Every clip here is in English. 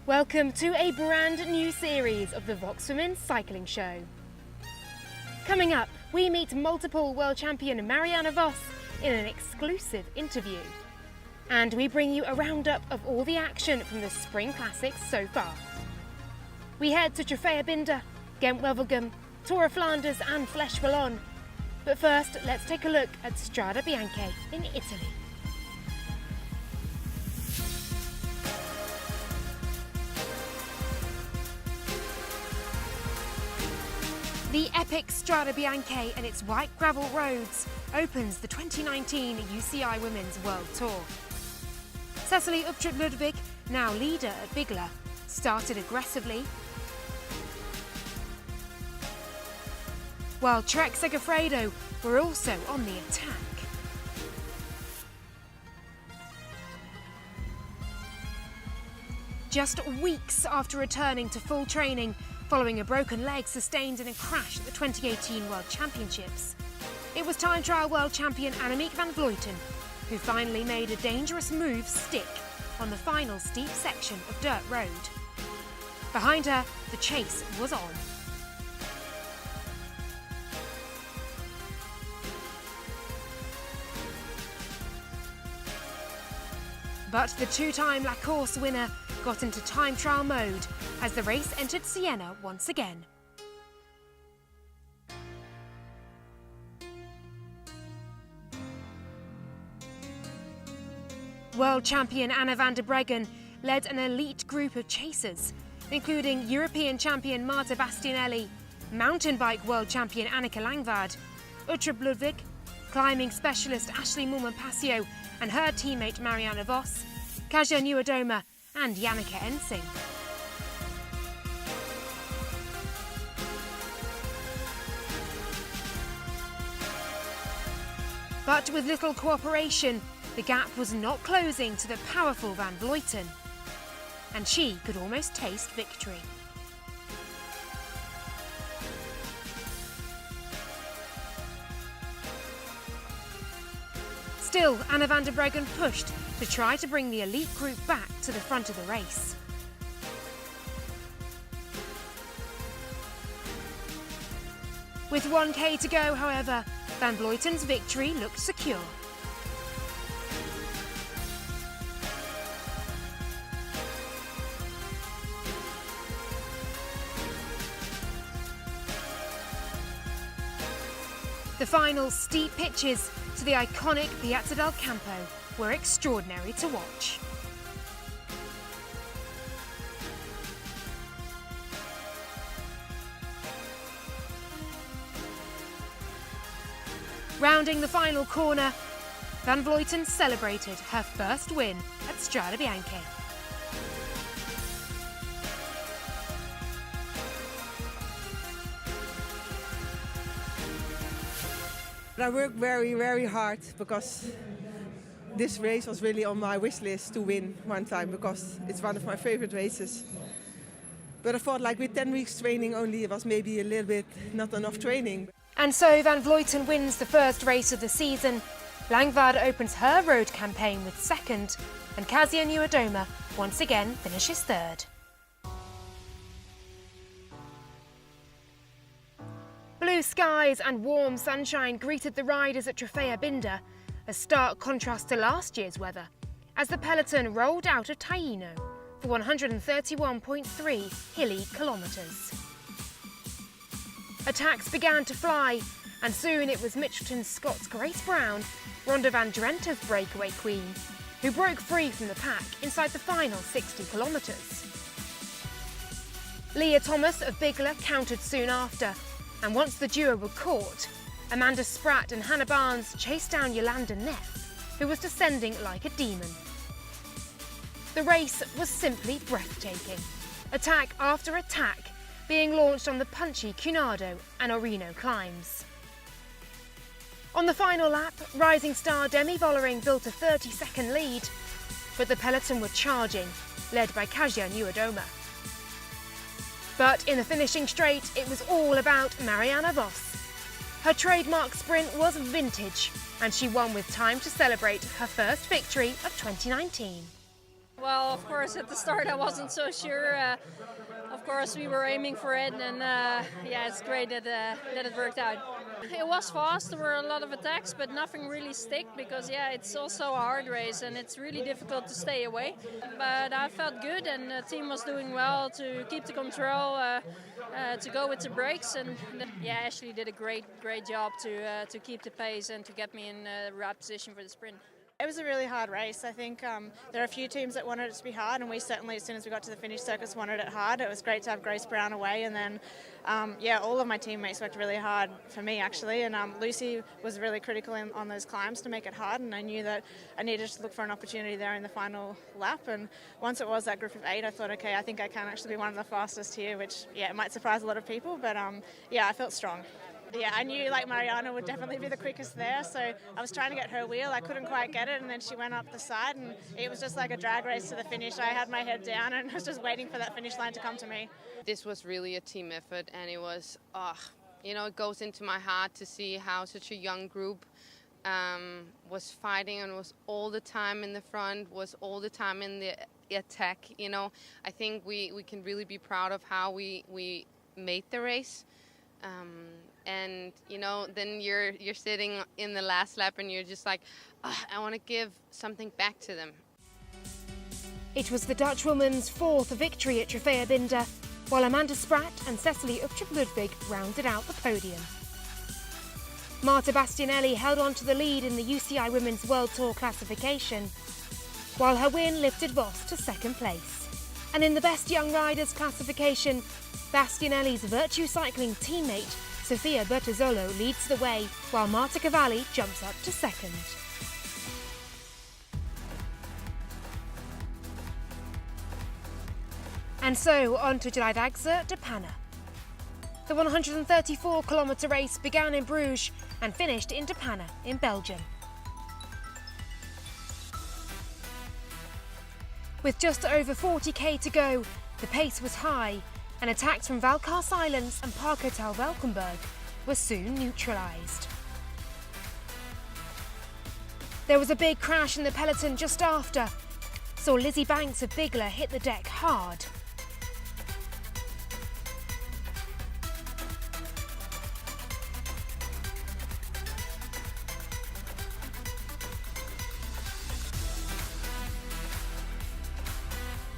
Welcome to a brand new series of the Voxwomen cycling show. Coming up, we meet multiple world champion Marianne Vos in an exclusive interview. And we bring you a roundup of all the action from the Spring Classics so far. We head to TirrenoAdriatico, Gent-Wevelgem, Tour of Flanders and Flèche Wallonne. But first, let's take a look at Strade Bianche in Italy. The epic Strade Bianche and its white gravel roads opens the 2019 UCI Women's World Tour. Cecilie Ubtrup-Ludwig, now leader at Bigla, started aggressively, while Trek Segafredo were also on the attack. Just weeks after returning to full training, following a broken leg sustained in a crash at the 2018 World Championships, it was time trial world champion Annemiek van Vleuten who finally made a dangerous move stick on the final steep section of dirt road. Behind her, the chase was on. But the two-time La Course winner got into time trial mode as the race entered Siena once again. World champion Anna van der Breggen led an elite group of chasers, including European champion Marta Bastianelli, mountain bike world champion Anneke Langvaart, Ubtrup-Ludwig, climbing specialist Ashley Moolman-Pasio and her teammate Marianne Vos, Kasia Nieuwedome and Janneke Ensing. But with little cooperation, the gap was not closing to the powerful Van Vleuten, and she could almost taste victory. Still, Anna van der Breggen pushed to try to bring the elite group back to the front of the race. With 1k to go, however, Van Vleuten's victory looked secure. The final steep pitches to the iconic Piazza del Campo were extraordinary to watch. Rounding the final corner, Van Vleuten celebrated her first win at Strade Bianche. I worked very hard because this race was really on my wish list to win one time because it's one of my favorite races. But I thought like with 10 weeks training only it was maybe a little bit not enough training. And so Van Vleuten wins the first race of the season. Langvaart opens her road campaign with second, and Kasia Nieuwedome once again finishes third. Blue skies and warm sunshine greeted the riders at TirrenoAdriatico, a stark contrast to last year's weather, as the peloton rolled out of Tirreno for 131.3 hilly kilometres. Attacks began to fly, and soon it was Mitchelton Scott's Grace Brown, Ronde van Drenthe's breakaway queen, who broke free from the pack inside the final 60 kilometres. Leah Thomas of Bigla countered soon after, and once the duo were caught, Amanda Spratt and Hannah Barnes chased down Jolanda Neff, who was descending like a demon. The race was simply breathtaking, attack after attack being launched on the punchy Cunardo and Orino climbs. On the final lap, rising star Demi Vollering built a 30-second lead, but the peloton were charging, led by Kasia Nieuwedome. But in the finishing straight, it was all about Marianne Vos. Her trademark sprint was vintage, and she won with time to celebrate her first victory of 2019. Well, of course, at the start I wasn't so sure. Of course, we were aiming for it, and yeah, it's great that it worked out. It was fast. There were a lot of attacks, but nothing really stick because yeah, it's also a hard race and it's really difficult to stay away. But I felt good, and the team was doing well to keep the control, to go with the brakes, and yeah, Ashley did a great job to keep the pace and to get me in the right position for the sprint. It was a really hard race. I think there are a few teams that wanted it to be hard, and we certainly, as soon as we got to the finish circus, wanted it hard. It was great to have Grace Brown away, and then yeah, all of my teammates worked really hard for me actually, and Lucy was really critical on those climbs to make it hard, and I knew that I needed to look for an opportunity there in the final lap, and once it was that group of 8, I thought, okay, I think I can actually be one of the fastest here, which yeah, it might surprise a lot of people, but yeah, I felt strong. Yeah, I knew like Marianne would definitely be the quickest there, so I was trying to get her wheel. I couldn't quite get it, and then she went up the side, and it was just like a drag race to the finish. I had my head down and I was just waiting for that finish line to come to me. This was really a team effort, and it was, you know, it goes into my heart to see how such a young group was fighting and was all the time in the front, was all the time in the attack. You know, I think we can really be proud of how we made the race. And you know, then you're sitting in the last lap and you're just like, I want to give something back to them. It was the Dutch woman's 4th victory at Trofeo Binda, while Amanda Spratt and Cecily Upchip-Ludwig rounded out the podium. Marta Bastianelli held on to the lead in the UCI Women's World Tour classification, while her win lifted Vos to 2nd place. And in the Best Young Riders classification, Bastianelli's Virtue Cycling teammate Sofia Bertazzolo leads the way, while Marta Cavalli jumps up to 2nd. And so on to Driedaagse de Panne. The 134-kilometre race began in Bruges and finished in De Panne in Belgium. With just over 40k to go, the pace was high, and attacks from Valkars Islands and Park Hotel Valkenburg were soon neutralised. There was a big crash in the peloton just after, saw Lizzie Banks of Bigler hit the deck hard.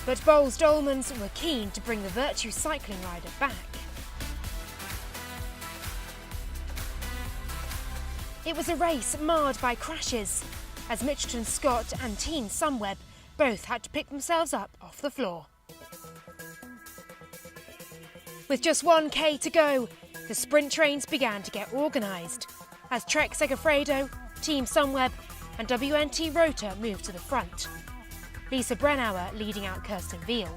But Boels Dolmans were keen to bring the Virtue cycling rider back. It was a race marred by crashes, as Mitchelton Scott and Teen Sunweb both had to pick themselves up off the floor. With just 1k to go, the sprint trains began to get organised, as Trek Segafredo, Team Sunweb and WNT Rota moved to the front. Lisa Brennauer leading out Kirsten Wield.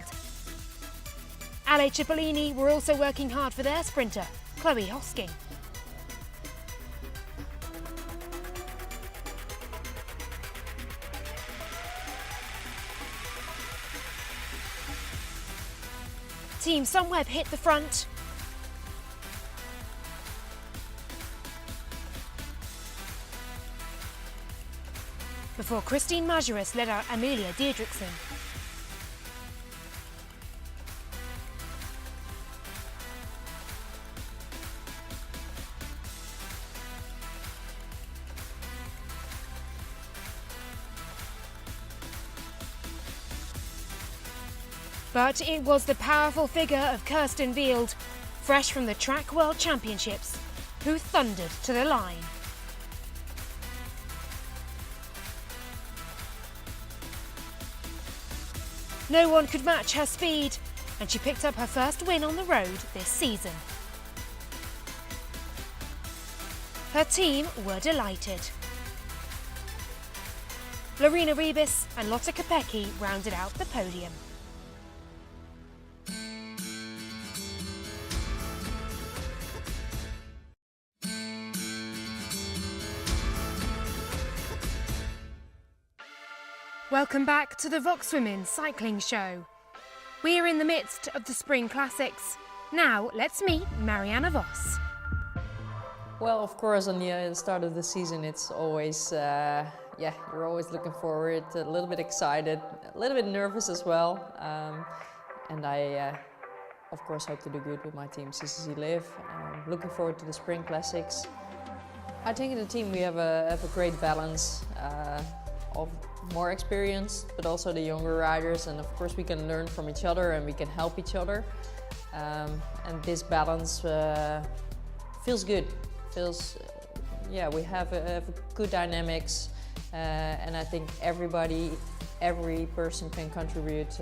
Ale Cipollini were also working hard for their sprinter, Chloe Hosking. Team Sunweb hit the front. Before Christine Majerus led out Amelia Deirdrickson. But it was the powerful figure of Kirsten Wield, fresh from the Track World Championships, who thundered to the line. No one could match her speed, and she picked up her first win on the road this season. Her team were delighted. Lorena Rebus and Lotte Kopecky rounded out the podium. Welcome back to the Voxwomen cycling show. We are in the midst of the Spring Classics. Now let's meet Marianne Vos. Well, of course, on the start of the season, it's always yeah, you're always looking forward, a little bit excited, a little bit nervous as well. And I, of course, hope to do good with my team, CCC Live. Looking forward to the Spring Classics. I think in the team we have a great balance of more experienced, but also the younger riders. And of course we can learn from each other and we can help each other. And this balance feels good. Yeah, we have a good dynamics. And I think every person can contribute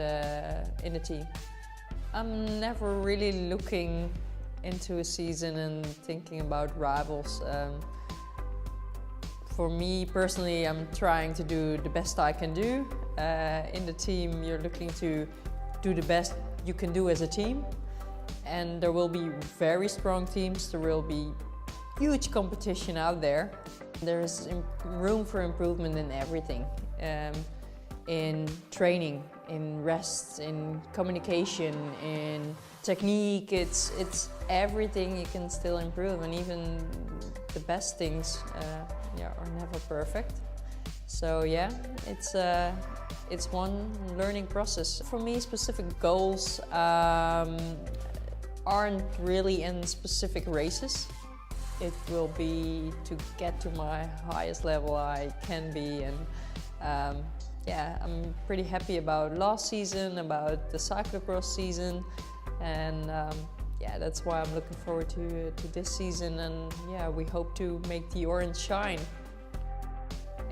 in the team. I'm never really looking into a season and thinking about rivals. For me personally, I'm trying to do the best I can do. In the team, you're looking to do the best you can do as a team. And there will be very strong teams, there will be huge competition out there. There is room for improvement in everything. In training, in rest, in communication, in technique, it's everything you can still improve, and even the best things are never perfect. So yeah, it's one learning process. For me, specific goals aren't really in specific races. It will be to get to my highest level I can be, and yeah, I'm pretty happy about last season, about the cyclocross season, and yeah, that's why I'm looking forward to this season, and yeah, we hope to make the orange shine.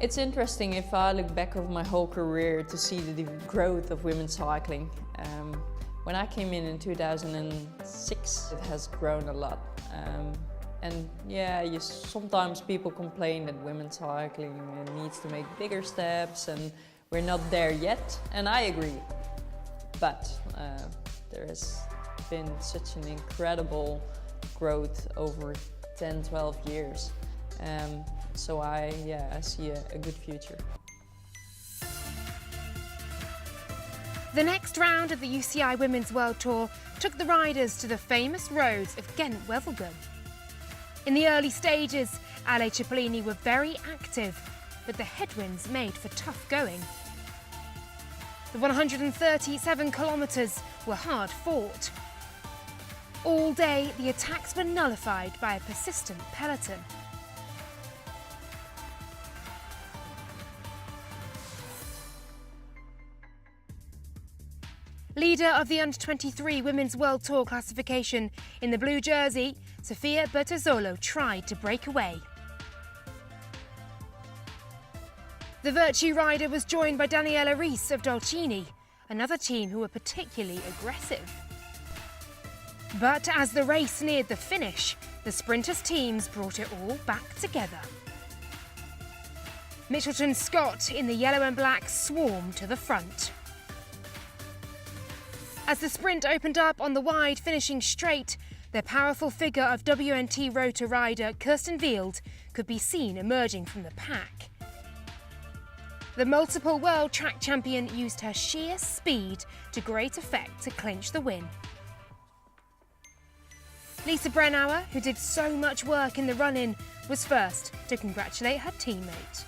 It's interesting if I look back over my whole career to see the growth of women's cycling. When I came in 2006, it has grown a lot. And yeah, sometimes people complain that women's cycling needs to make bigger steps, and we're not there yet, and I agree. But there has been such an incredible growth over 10, 12 years. So I see a good future. The next round of the UCI Women's World Tour took the riders to the famous roads of Ghent-Wevelgem. In the early stages, Ale Cipollini were very active, but the headwinds made for tough going. The 137 kilometres were hard fought. All day, the attacks were nullified by a persistent peloton. Leader of the Under-23 Women's World Tour classification in the blue jersey, Sofia Bertozzolo tried to break away. The Virtue rider was joined by Daniela Rees of Dolcini, another team who were particularly aggressive. But as the race neared the finish, the sprinters' teams brought it all back together. Mitchelton Scott in the yellow and black swarmed to the front. As the sprint opened up on the wide finishing straight, the powerful figure of WNT Rota rider Kirsten Wild could be seen emerging from the pack. The multiple world track champion used her sheer speed to great effect to clinch the win. Lisa Brennauer, who did so much work in the run-in, was first to congratulate her teammate.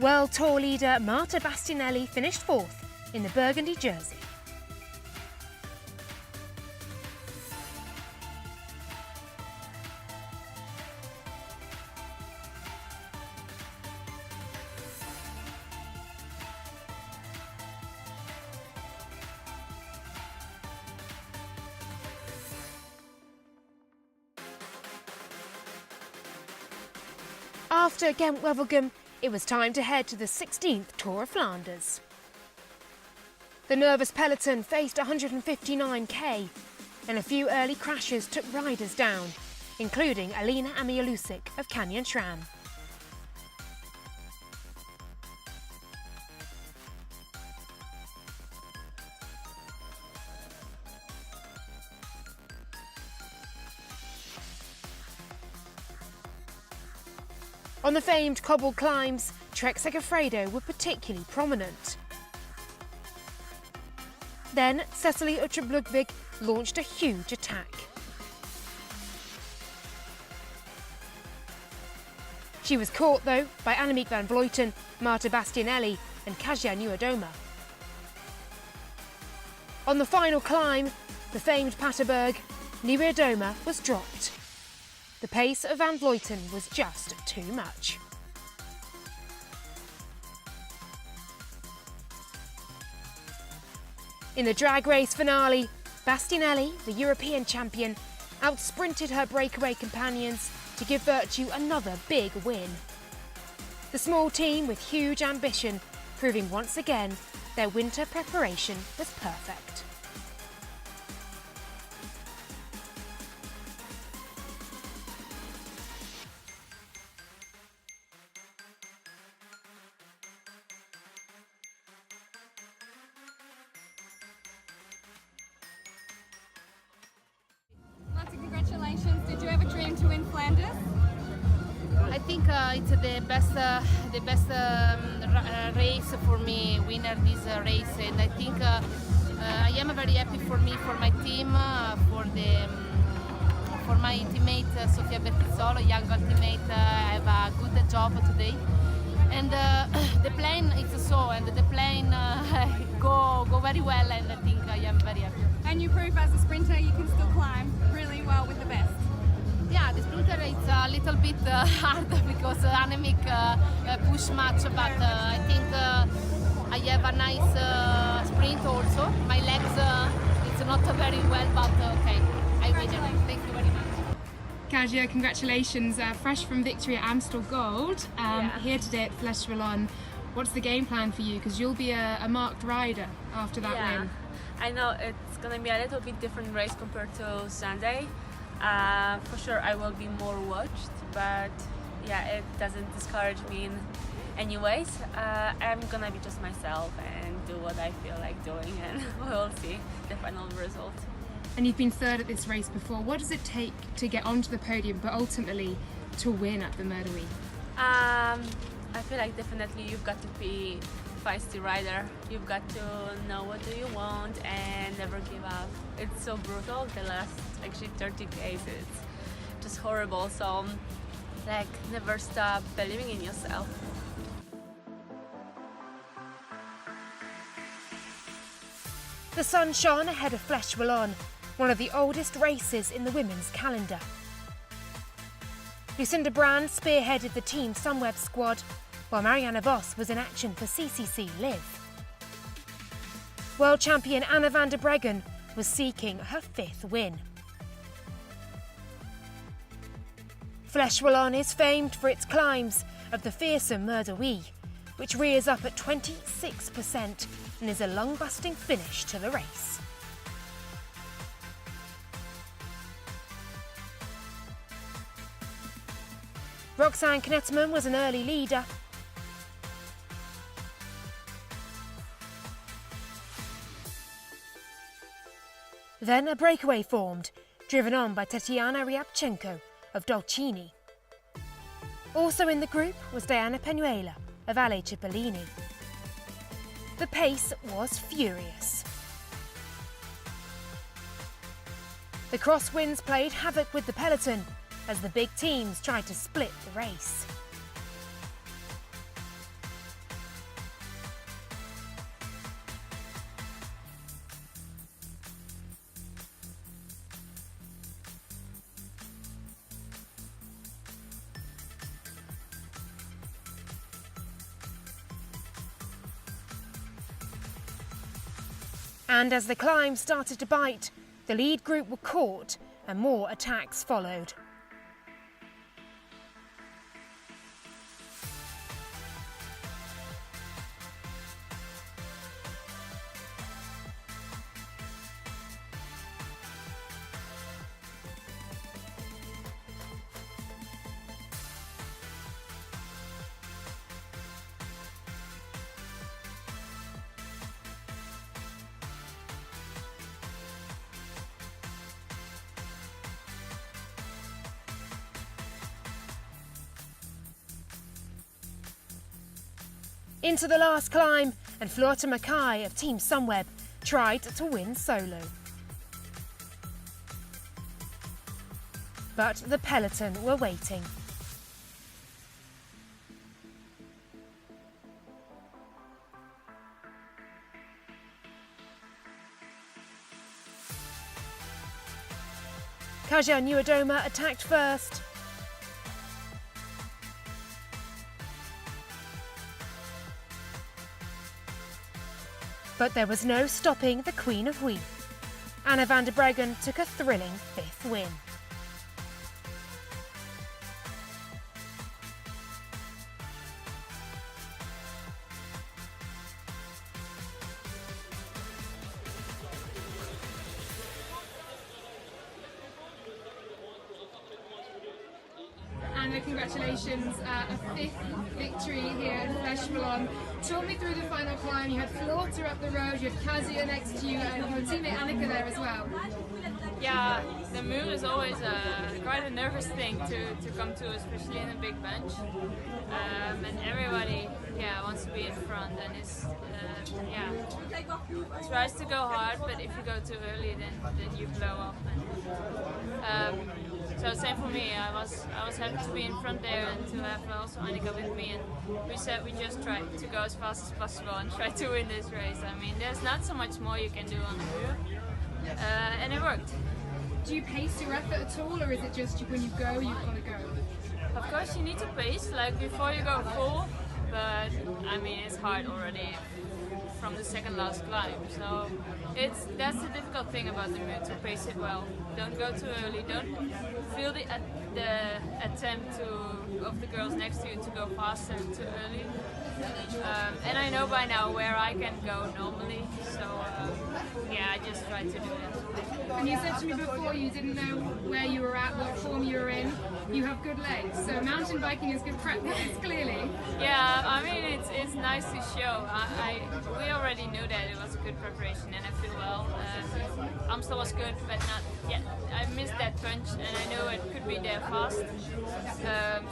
World Tour leader Marta Bastianelli finished fourth in the burgundy jersey. After Ghent-Wevelgem, it was time to head to the 16th Tour of Flanders. The nervous peloton faced 159k, and a few early crashes took riders down, including Alina Amialusic of Canyon SRAM. On the famed cobbled climbs, Trek Segafredo were particularly prominent. Then Cecily Uttrup-Ludwig launched a huge attack. She was caught, though, by Annemiek van Vleuten, Marta Bastianelli and Kasia Nieuwedoma. On the final climb, the famed Paterberg, Nieuwedoma was dropped. The pace of van Vleuten was just too much. In the drag race finale, Bastianelli, the European champion, outsprinted her breakaway companions to give Virtue another big win. The small team with huge ambition proving once again their winter preparation was perfect. Lots of congratulations. Did you ever dream to win Flanders? I think it's the best race for me, winner this race, and I think I am very happy for me, for my team, for my teammate Sofia Bertizzolo, young teammate. I have a good job today, and the plane is so, and the plane go very well, and I think I am very happy. And you prove as a sprinter you can still climb really well with the best. Yeah, the sprinter it's a little bit hard because Annemiek push much, but I think I have a nice sprint also. My legs it's not very well, but okay, I win it. Thank you very much. Kasia, congratulations, fresh from victory at Amstel Gold, here today at Flesh Wallon. What's the game plan for you? Because you'll be a marked rider after that win. I know it's gonna be a little bit different race compared to Sunday. For sure I will be more watched, but yeah, it doesn't discourage me in any ways. I'm gonna be just myself and do what I feel like doing, and we'll see the final result. And you've been third at this race before. What does it take to get onto the podium, but ultimately to win at the Merdewy? I feel like definitely you've got to be feisty rider. You've got to know what do you want and never give up. It's so brutal. The last actually 30Ks, it's just horrible. So like never stop believing in yourself. The sun shone ahead of Flesh Wallon, one of the oldest races in the women's calendar. Lucinda Brand spearheaded the Team Sunweb squad, while Marianne Vos was in action for CCC Live. World champion Anna van der Breggen was seeking her 5th win. Flesh Wallon is famed for its climbs of the fearsome Merdewy, which rears up at 26% and is a lung-busting finish to the race. Roxanne Knetterman was an early leader. Then a breakaway formed, driven on by Tatiana Ryabchenko of Dolcini. Also in the group was Diana Penuela of Ale Cipollini. The pace was furious. The crosswinds played havoc with the peloton as the big teams tried to split the race. And as the climb started to bite, the lead group were caught and more attacks followed. Into the last climb, and Floorte Mackay of Team Sunweb tried to win solo. But the peloton were waiting. Kaja Nieuwedoma attacked first. But there was no stopping the Queen of Wheat. Anna van der Breggen took a thrilling 5th win. Anna, congratulations, a 5th victory here at Vlaanderen. Talk me through the final climb. You had Floorter up the road, you had Kazia next to you, and your teammate Annika there as well. Yeah, the muur is always quite a nervous thing to come to, especially in a big bunch. And everybody, wants to be in front and is, tries to go hard. But if you go too early, then you blow up. And, so same for me. I was happy to be in front there and to have also Annika with me. And we said we just try to go as fast as possible and try to win this race. I mean, there's not so much more you can do on the muur. And it worked. Do you pace your effort at all, or is it just when you go, you've got to go? Of course you need to pace, like before you go full, but I mean it's hard already from the second last climb. So that's the difficult thing about the muur, to pace it well. Don't go too early, don't feel the attempt of the girls next to you to go faster too early. And I know by now where I can go normally, so I just try to do that. And you said to me before you didn't know where you were at, what form you were in. You have good legs, so mountain biking is good practice, clearly. Yeah, I mean it's nice to show. We already knew that it was a good preparation and I feel well. Amstel was good, but not yet. I missed that punch and I knew it could be there fast.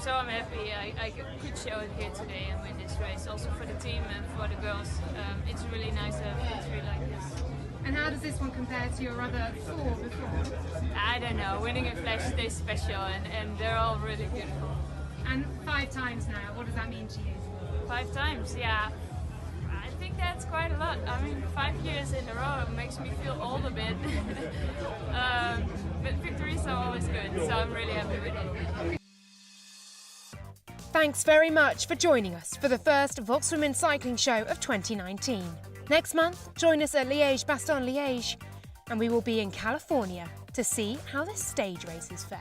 So I'm happy I could show it here today and win this race. Also for the team and for the girls. It's really nice to have a victory like this. And how does this one compare to your other 4 before? I don't know, winning a Flash stays special and they're all really beautiful. And 5 times now, what does that mean to you? 5 times, yeah. I think that's quite a lot. I mean, 5 years in a row makes me feel old a bit. But victories are always good, so I'm really happy with it. Thanks very much for joining us for the first Voxwomen cycling show of 2019. Next month, join us at Liège-Bastogne-Liège, and we will be in California to see how the stage races fare.